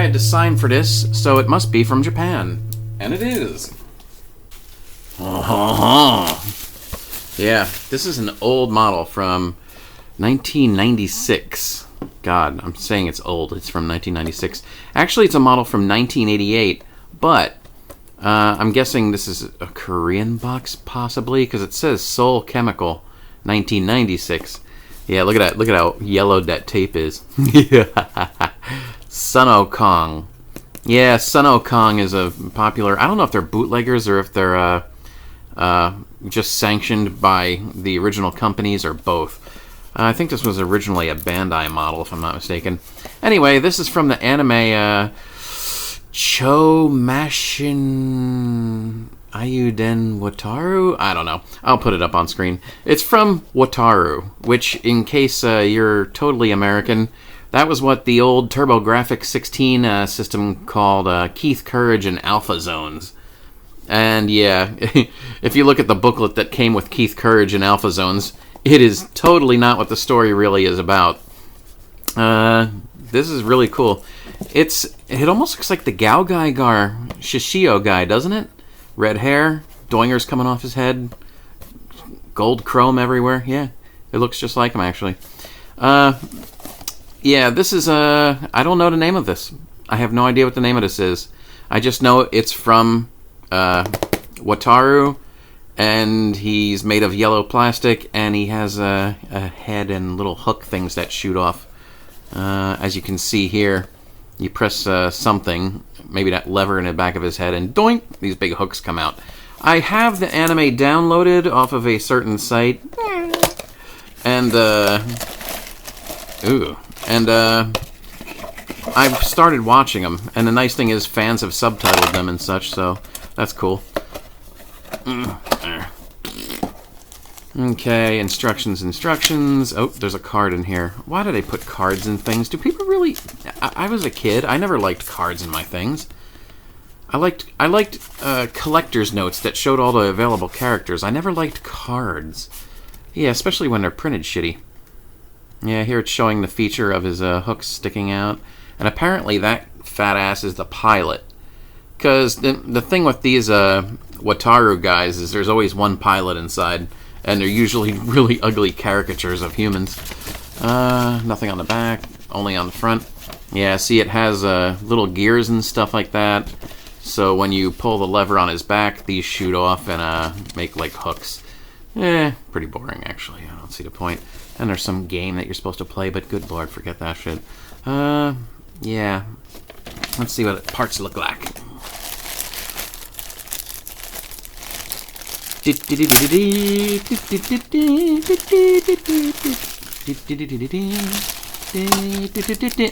had to sign for this, so it must be from Japan. And it is. Yeah, this is an old model from 1996. God, I'm saying it's old. It's from 1996. Actually, it's a model from 1988, but I'm guessing this is a Korean box, possibly, because it says Seoul Chemical 1996. Yeah, look at that. Look at how yellowed that tape is. Sun Kong. Yeah, Sun Kong is a popular... I don't know if they're bootleggers or if they're just sanctioned by the original companies or both. I think this was originally a Bandai model, if I'm not mistaken. Anyway, this is from the anime Chou Mashin Eiyuuden Wataru? I don't know. I'll put it up on screen. It's from Wataru, which, in case you're totally American, that was what the old TurboGrafx 16 system called Keith Courage and Alpha Zones. And yeah, if you look at the booklet that came with Keith Courage and Alpha Zones, it is totally not what the story really is about. This is really cool. It almost looks like the Gar Shishio guy, doesn't it? Red hair, doingers coming off his head, gold chrome everywhere. Yeah, it looks just like him, actually. Yeah, this is I don't know the name of this. I have no idea what the name of this is. I just know it's from Wataru, and he's made of yellow plastic, and he has a head and little hook things that shoot off. As you can see here, you press something, maybe that lever in the back of his head, and doink, these big hooks come out. I have the anime downloaded off of a certain site, and I've started watching them, and the nice thing is fans have subtitled them and such, so that's cool. Okay, instructions. Oh, there's a card in here. Why do they put cards in things? Do people really... I was a kid. I never liked cards in my things. I liked collector's notes that showed all the available characters. I never liked cards. Yeah, especially when they're printed shitty. Yeah, here it's showing the feature of his hooks sticking out. And apparently that fat ass is the pilot. Because the thing with these Wataru guys is there's always one pilot inside. And they're usually really ugly caricatures of humans. Nothing on the back, only on the front. Yeah, see, it has little gears and stuff like that. So when you pull the lever on his back, these shoot off and make like hooks. Pretty boring, actually. I don't see the point. And there's some game that you're supposed to play, but good lord, forget that shit. Yeah. Let's see what the parts look like.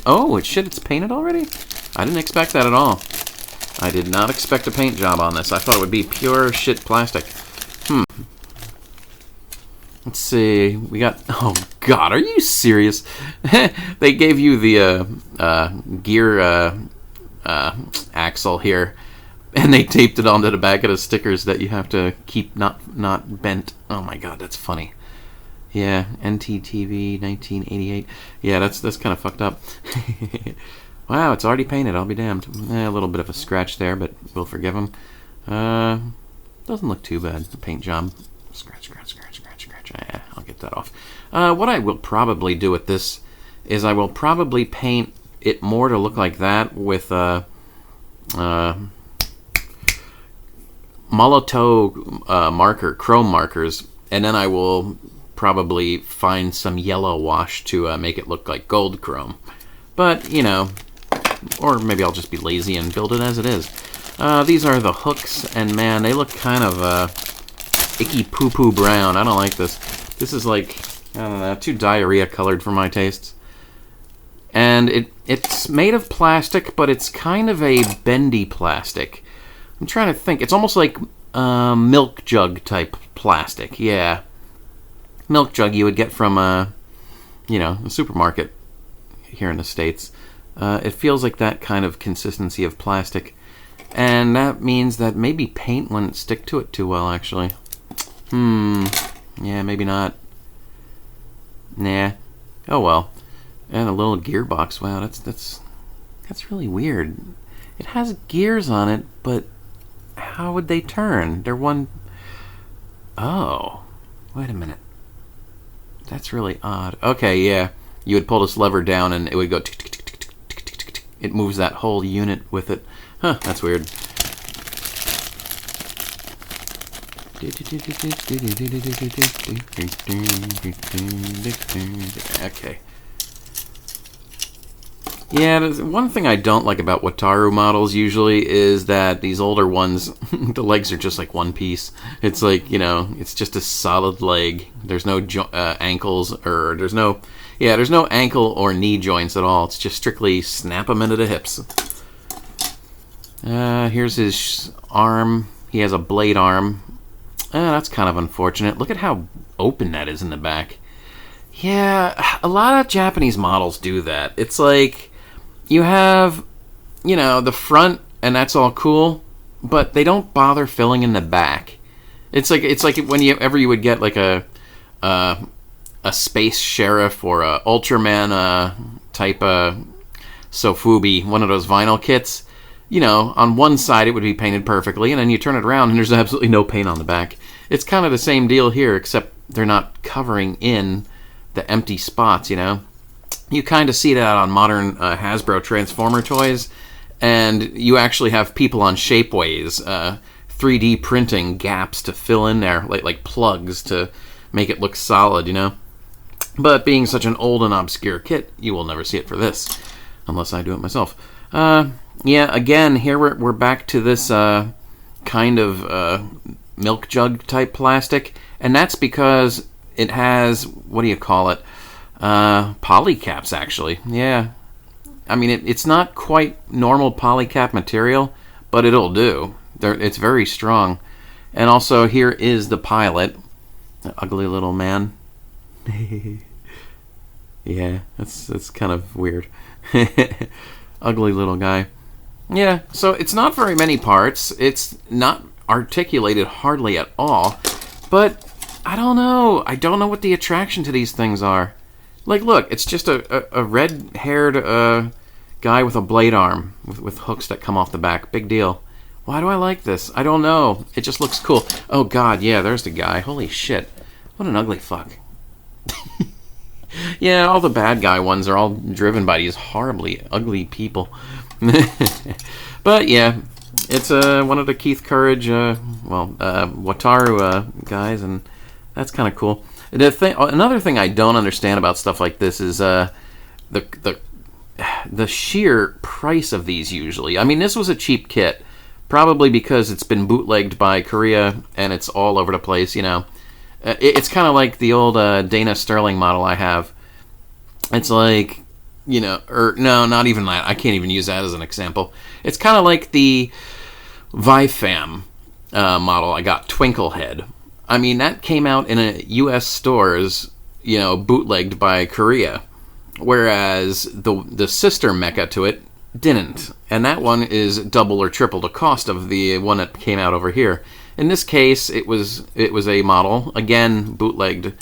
Oh, it's painted already? I didn't expect that at all. I did not expect a paint job on this. I thought it would be pure shit plastic. Let's see. We got... Oh, God. Are you serious? They gave you the gear axle here. And they taped it onto the back of the stickers that you have to keep not bent. Oh, my God. That's funny. Yeah. NTTV 1988. Yeah, that's kind of fucked up. Wow, it's already painted. I'll be damned. A little bit of a scratch there, but we'll forgive him. Doesn't look too bad. The paint job. Scratch. Yeah, I'll get that off. What I will probably do with this is I will probably paint it more to look like that with Molotow marker, chrome markers, and then I will probably find some yellow wash to make it look like gold chrome. But, you know, or maybe I'll just be lazy and build it as it is. These are the hooks, and man, they look kind of icky poo-poo brown. I don't like this. This is like, I don't know, too diarrhea colored for my tastes. And it's made of plastic, but it's kind of a bendy plastic. I'm trying to think. It's almost like milk jug type plastic. Yeah. Milk jug you would get from, you know, a supermarket here in the States. It feels like that kind of consistency of plastic. And that means that maybe paint wouldn't stick to it too well, actually. Yeah, maybe not. Nah. Oh well. And a little gearbox. Wow, that's That's really weird. It has gears on it, but how would they turn? They're one... Oh. Wait a minute. That's really odd. Okay, yeah. You would pull this lever down and it would go... tick, tick, tick, tick, tick, tick, tick, tick. It moves that whole unit with it. Huh, that's weird. Okay. Yeah, one thing I don't like about Wataru models usually is that these older ones, the legs are just like one piece. It's like, you know, it's just a solid leg. There's no ankles, or there's no ankle or knee joints at all. It's just strictly snap them into the hips. Here's his arm. He has a blade arm. That's kind of unfortunate. Look at how open that is in the back. Yeah, a lot of Japanese models do that. It's like you have, you know, the front, and that's all cool, but they don't bother filling in the back. It's like whenever you would get like a space sheriff or a Ultraman type Sofubi, one of those vinyl kits. You know, on one side it would be painted perfectly, and then you turn it around and there's absolutely no paint on the back. It's kind of the same deal here, except they're not covering in the empty spots, you know? You kind of see that on modern Hasbro Transformer toys, and you actually have people on Shapeways 3D printing gaps to fill in there, like plugs to make it look solid, you know? But being such an old and obscure kit, you will never see it for this, unless I do it myself. Yeah, again, here we're back to this kind of milk jug type plastic, and that's because it has, what do you call it, polycaps, actually. Yeah, I mean, it's not quite normal polycap material, but it'll do. It's very strong. And also, here is the pilot, the ugly little man. Yeah, that's kind of weird. Ugly little guy. Yeah, so it's not very many parts. It's not articulated hardly at all. But I don't know. I don't know what the attraction to these things are. Like, look, it's just a red-haired guy with a blade arm with hooks that come off the back. Big deal. Why do I like this? I don't know. It just looks cool. Oh, God, yeah, there's the guy. Holy shit. What an ugly fuck. Yeah, all the bad guy ones are all driven by these horribly ugly people. But yeah, it's one of the Keith Courage, Wataru guys, and that's kind of cool. Another thing I don't understand about stuff like this is the sheer price of these usually. I mean, this was a cheap kit, probably because it's been bootlegged by Korea and it's all over the place, you know. It's kind of like the old Dana Sterling model I have. It's like, you know, or no, not even that. I can't even use that as an example. It's kind of like the Vifam model I got, Twinklehead. I mean, that came out in a U.S. stores, you know, bootlegged by Korea, whereas the sister mecha to it didn't. And that one is double or triple the cost of the one that came out over here. In this case, it was a model, again, bootlegged,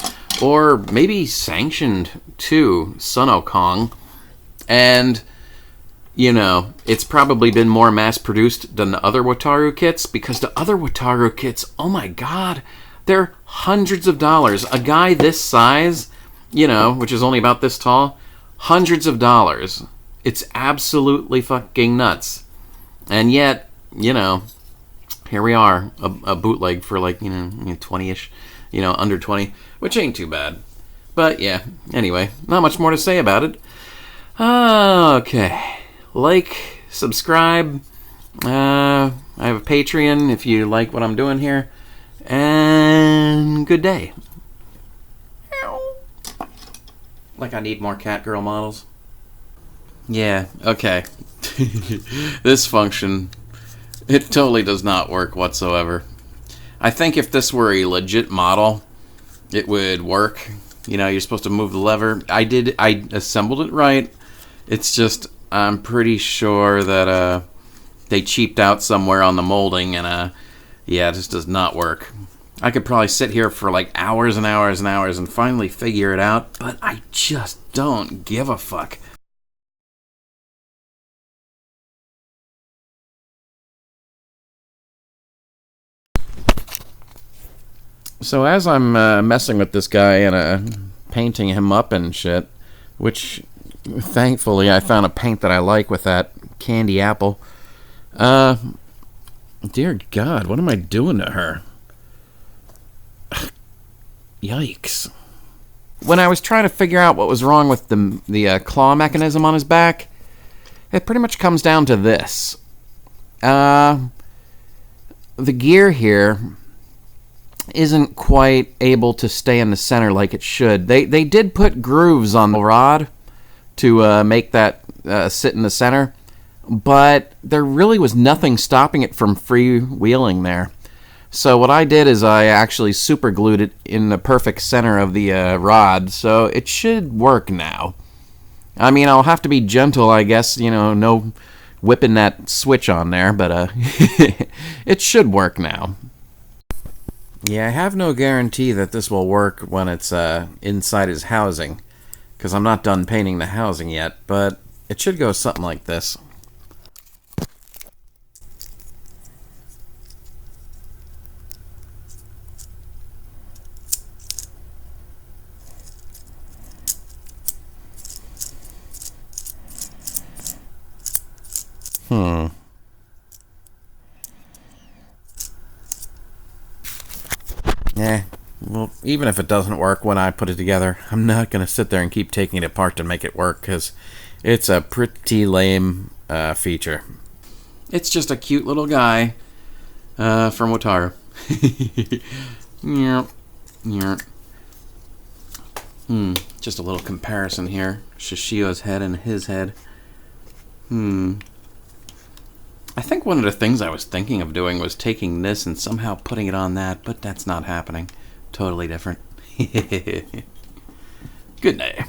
or maybe sanctioned to Sun Kong, and, you know, it's probably been more mass-produced than the other Wataru kits, because the other Wataru kits, oh my god, they're hundreds of dollars. A guy this size, you know, which is only about this tall, hundreds of dollars. It's absolutely fucking nuts. And yet, you know, here we are, a bootleg for like, you know 20-ish, you know, under 20, which ain't too bad. But yeah, anyway, not much more to say about it. Okay, like, subscribe. I have a Patreon if you like what I'm doing here. And good day. Like I need more Catgirl models. Yeah, okay. This function, it totally does not work whatsoever. I think if this were a legit model, it would work. You know, you're supposed to move the lever. I assembled it right. It's just, I'm pretty sure that they cheaped out somewhere on the molding, and yeah, it just does not work. I could probably sit here for like hours and hours and hours and finally figure it out, but I just don't give a fuck. So as I'm messing with this guy and painting him up and shit, which thankfully I found a paint that I like with that candy apple. Dear God, what am I doing to her? Yikes. When I was trying to figure out what was wrong with the claw mechanism on his back, it pretty much comes down to this. The gear here isn't quite able to stay in the center like it should. They did put grooves on the rod to make that sit in the center, but there really was nothing stopping it from freewheeling there. So what I did is I actually super glued it in the perfect center of the rod, so it should work now. I mean, I'll have to be gentle, I guess, no whipping that switch on there, but it should work now. Yeah, I have no guarantee that this will work when it's inside his housing, because I'm not done painting the housing yet, but it should go something like this. Well, even if it doesn't work when I put it together, I'm not going to sit there and keep taking it apart to make it work, because it's a pretty lame feature. It's just a cute little guy from Wataru. Just a little comparison here. Shishio's head and his head. I think one of the things I was thinking of doing was taking this and somehow putting it on that, but that's not happening. Totally different. Good day.